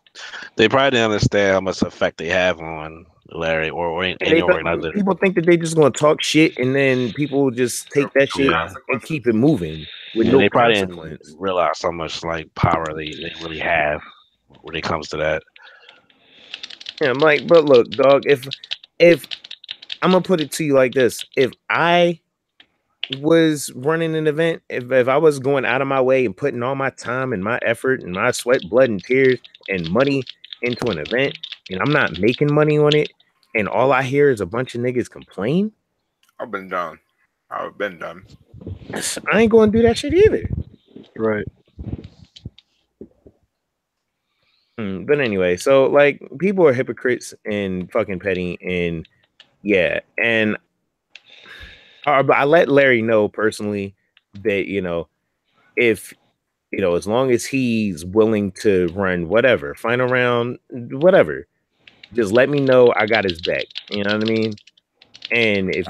They probably didn't understand how much effect they have on Larry or any organizer. People think that they just going to talk shit and then people just take that shit and keep it moving with no they probably consequence. didn't realize how much like power they really have when it comes to that. Yeah, I'm like, but look, dog, if I'm gonna put it to you like this, if I was running an event, if I was going out of my way and putting all my time and my effort and my sweat, blood, and tears and money into an event, and I'm not making money on it, and all I hear is a bunch of niggas complain, I've been done. I ain't gonna do that shit either. Right. But anyway, so like people are hypocrites and fucking petty, and yeah, and I let Larry know personally that if as long as he's willing to run whatever final round, whatever, just let me know. I got his back. You know what I mean? And if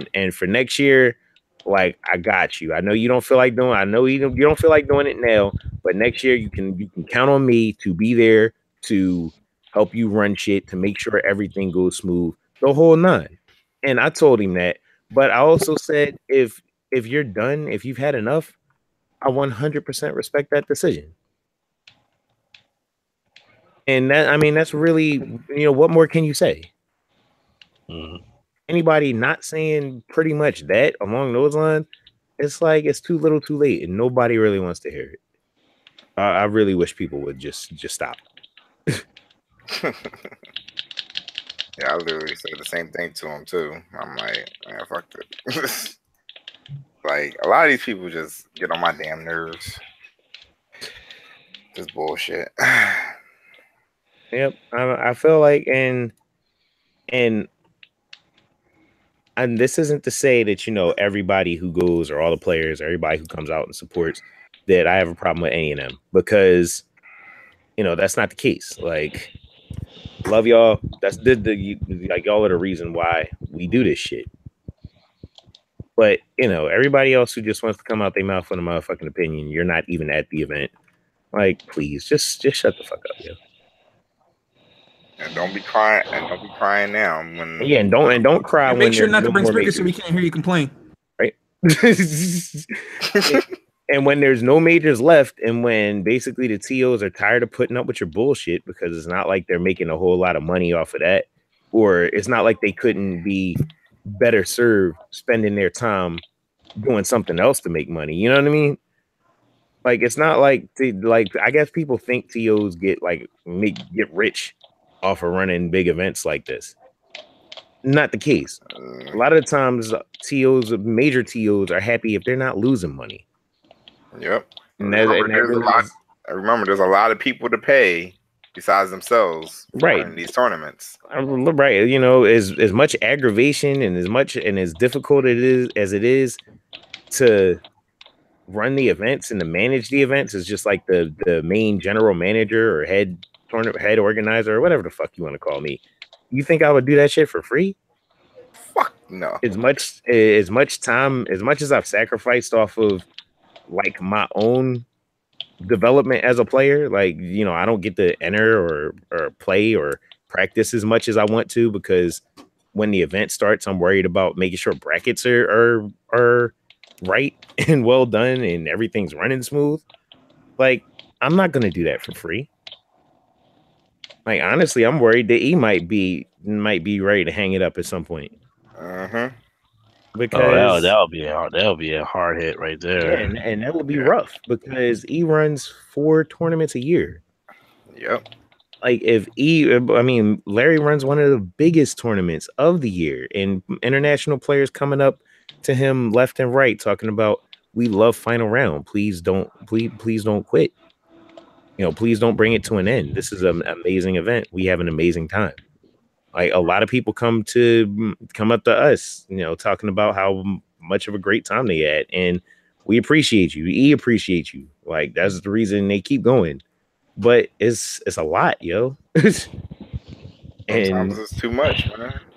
and for next year, like I got you. I know you don't feel like doing. I know you don't feel like doing it now, but next year you can count on me to be there to help you run shit to make sure everything goes smooth, the whole nine. And I told him that, but I also said if you're done, if you've had enough, I 100% respect that decision. And that's really what more can you say? Mm-hmm. Anybody not saying pretty much that along those lines, it's like it's too little too late and nobody really wants to hear it. I really wish people would just stop. Yeah, I literally said the same thing to him too. I'm like, man, fuck it. Like a lot of these people just get on my damn nerves. Just bullshit. Yep, I feel like and this isn't to say that everybody who goes or all the players, everybody who comes out and supports, that I have a problem with any of them, because that's not the case. Like, love y'all. That's like y'all are the reason why we do this shit. But everybody else who just wants to come out their mouth with a motherfucking opinion, you're not even at the event. Like, please, just shut the fuck up, yo. And don't be crying. And don't be crying now. And don't cry. And when make sure not to bring speakers majors, so we can't hear you complain. Right. And when there's no majors left, and when basically the TOs are tired of putting up with your bullshit, because it's not like they're making a whole lot of money off of that, or it's not like they couldn't be better served spending their time doing something else to make money. You know what I mean? Like, it's not like I guess people think TOs get rich off of running big events like this. Not the case. A lot of the times major TOs are happy if they're not losing money. Yep. Remember, there's a lot of people to pay besides themselves in these tournaments. Right. As much aggravation and as difficult as it is to run the events and to manage the events is just like the main general manager or head organizer or whatever the fuck you want to call me. You think I would do that shit for free? Fuck no. As much time, as much as I've sacrificed off of like my own development as a player. Like, you know, I don't get to enter or play or practice as much as I want to because when the event starts, I'm worried about making sure brackets are right and well done and everything's running smooth. Like, I'm not gonna do that for free. Like, honestly, I'm worried that he might be ready to hang it up at some point. Because that'll be a hard hit right yeah, there. and that would be rough because he runs 4 tournaments a year. Yep. Like I mean, Larry runs one of the biggest tournaments of the year, and international players coming up to him left and right talking about, we love final round. Please don't quit. You know, please don't bring it to an end. This is an amazing event. We have an amazing time. Like, a lot of people come up to us, you know, talking about how much of a great time they had, and we appreciate you. We appreciate you. Like, that's the reason they keep going. But it's a lot, yo. Sometimes it's too much,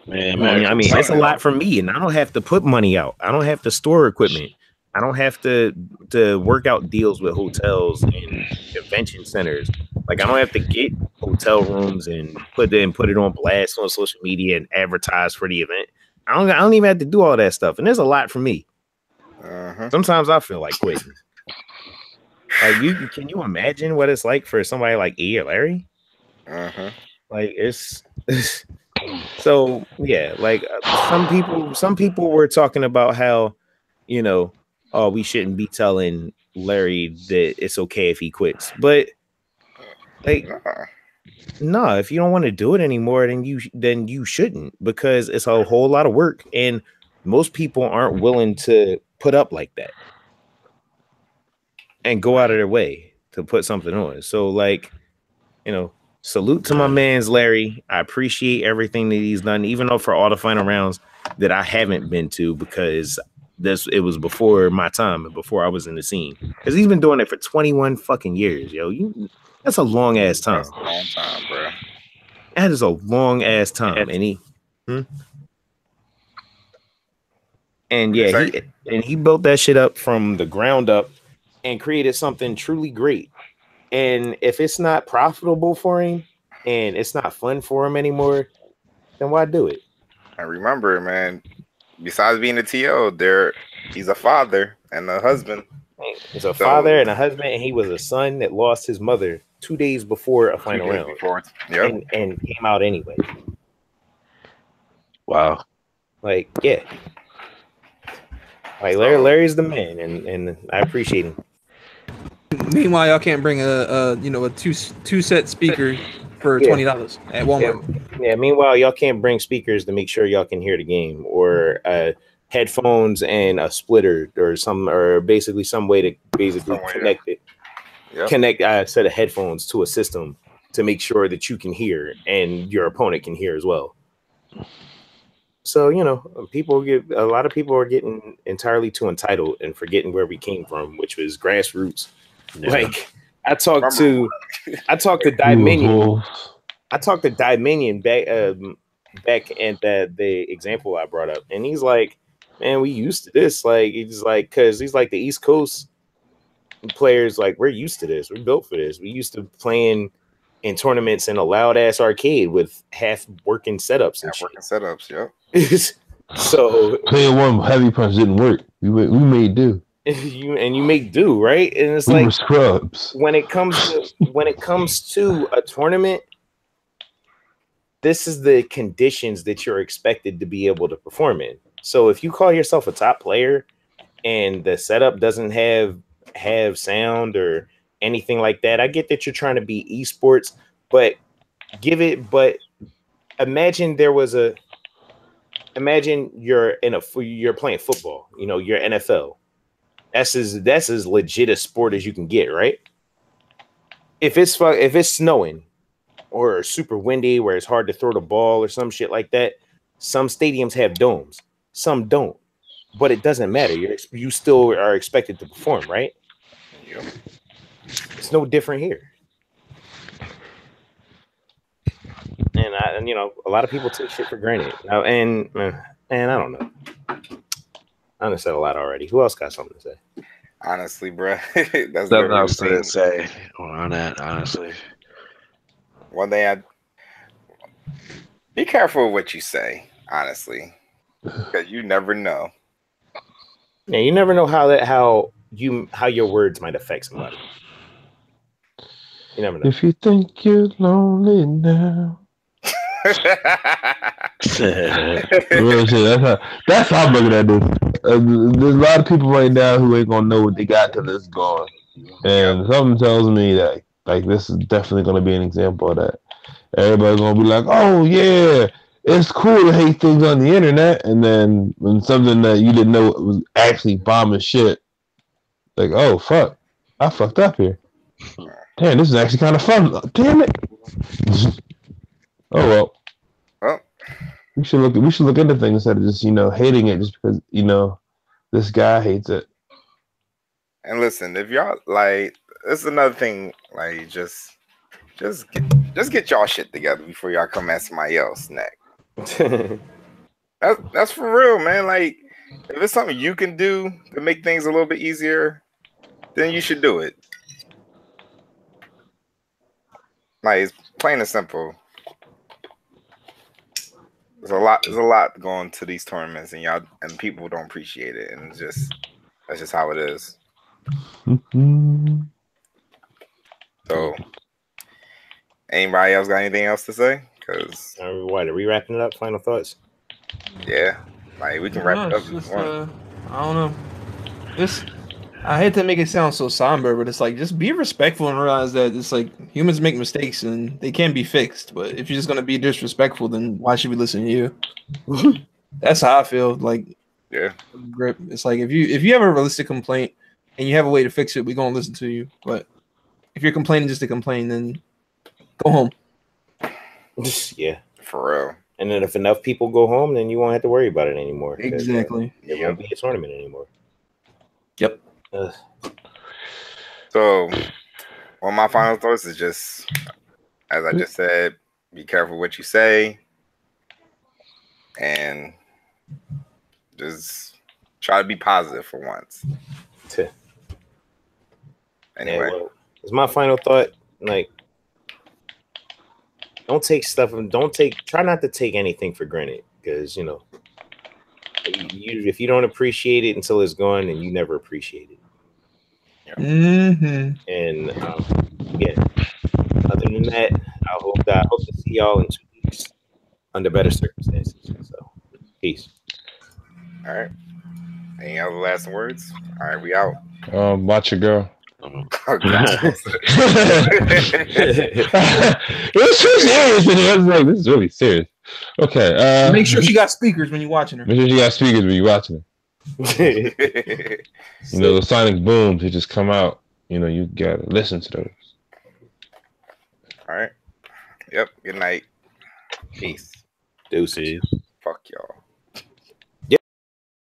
man. I mean, it's a lot for me, and I don't have to put money out. I don't have to store equipment. I don't have to work out deals with hotels and convention centers. Like, I don't have to get hotel rooms and put it on blast on social media and advertise for the event. I don't even have to do all that stuff, and there's a lot for me. Sometimes I feel like quitting. Like, can you imagine what it's like for somebody like E or Larry? Like, it's so yeah. Like, some people were talking about how, you know, oh, we shouldn't be telling Larry that it's okay if he quits, but like, no, if you don't want to do it anymore, then you shouldn't, because it's a whole lot of work, and most people aren't willing to put up like that and go out of their way to put something on. So, like, you know, salute to my man's Larry. I appreciate everything that he's done, even though for all the final rounds that I haven't been to because it was before my time and before I was in the scene. Because he's been doing it for 21 fucking years, yo. That's a long ass time. That's a long time, bro. That is a long ass time. And he built that shit up from the ground up and created something truly great. And if it's not profitable for him and it's not fun for him anymore, then why do it? And remember, man, besides being a TO, he's a father and a husband. He's a father and a husband, and he was a son that lost his mother 2 days before a final round. And came out anyway. Wow. Like, yeah. Like, Larry's the man, and I appreciate him. Meanwhile, y'all can't bring a two set speaker for $20 at Walmart. Yeah. Meanwhile, y'all can't bring speakers to make sure y'all can hear the game, or headphones and a splitter, or basically some way to connect it. Yep. Connect a set of headphones to a system to make sure that you can hear and your opponent can hear as well. So, you know, a lot of people are getting entirely too entitled and forgetting where we came from, which was grassroots. Yeah. Like, I talked to Dominion. I talked to Dominion back at the example I brought up, and he's like, "Man, we used to this." Like, he's like, because he's like, the East Coast players, like, we're used to this. We're built for this. We used to playing in tournaments in a loud ass arcade with half working setups and shit. Yep. So player one heavy punch didn't work. We made do. You make do, right? And it's like scrubs. When it comes to a tournament, this is the conditions that you're expected to be able to perform in. So if you call yourself a top player and the setup doesn't have sound or anything like that, I get that you're trying to be esports, but imagine you're playing football, you know, you're NFL. That's as legit a sport as you can get, right? If it's snowing or super windy where it's hard to throw the ball or some shit like that, some stadiums have domes, some don't, but it doesn't matter. You still are expected to perform, right? Yep. It's no different here. And a lot of people take shit for granted now, and I don't know. I done said a lot already. Who else got something to say? Honestly, bro, that's That's literally what I the was gonna thing. say on that. Honestly, One thing I be careful with what you say, honestly, because you never know. Yeah, you never know how your words might affect somebody. You never know. If you think you're lonely now. Real shit. That's how I'm looking at this. There's a lot of people right now who ain't gonna know what they got till it's gone, and something tells me that like this is definitely gonna be an example of that. Everybody's gonna be like, "Oh yeah, it's cool to hate things on the internet," and then when something that you didn't know was actually bomb as shit, like, "Oh fuck, I fucked up here. Damn, this is actually kind of fun. Damn it." Oh well. Well, We should look into things instead of just hating it just because this guy hates it. and listen, if y'all like, this is another thing. Like, just get y'all shit together before y'all come at somebody else next. That's for real, man. Like, if it's something you can do to make things a little bit easier, then you should do it. Like, it's plain and simple. There's a lot going to these tournaments, and people don't appreciate it, and that's just how it is. So, anybody else got anything else to say? Because what are we wrapping it up? Final thoughts? Yeah, like we can wrap it up. Just, I don't know. I hate to make it sound so somber, but it's like just be respectful and realize that it's like humans make mistakes and they can be fixed. But if you're just gonna be disrespectful, then why should we listen to you? That's how I feel. Like, yeah, grip. It's like if you have a realistic complaint and you have a way to fix it, we're gonna listen to you. But if you're complaining just to complain, then go home. Yeah, for real. And then if enough people go home, then you won't have to worry about it anymore. Exactly. It won't be a tournament anymore. Yep. So, well, my final thoughts is just, as I just said, be careful what you say, and just try to be positive for once. Anyway, well, it's my final thought. Like, try not to take anything for granted, because if you don't appreciate it until it's gone, then you never appreciate it. Mm-hmm. And other than that, I hope to see y'all in 2 weeks under better circumstances. So, peace. All right. Any other last words? All right, we out. Watch your girl. Oh, God. It's too serious in here. I was like, this is really serious. Okay. Make sure she got speakers when you're watching her. Make sure she got speakers when you're watching her. The sonic booms, they just come out. You gotta listen to those. All right. Yep. Good night. Peace. Deuces. Fuck y'all.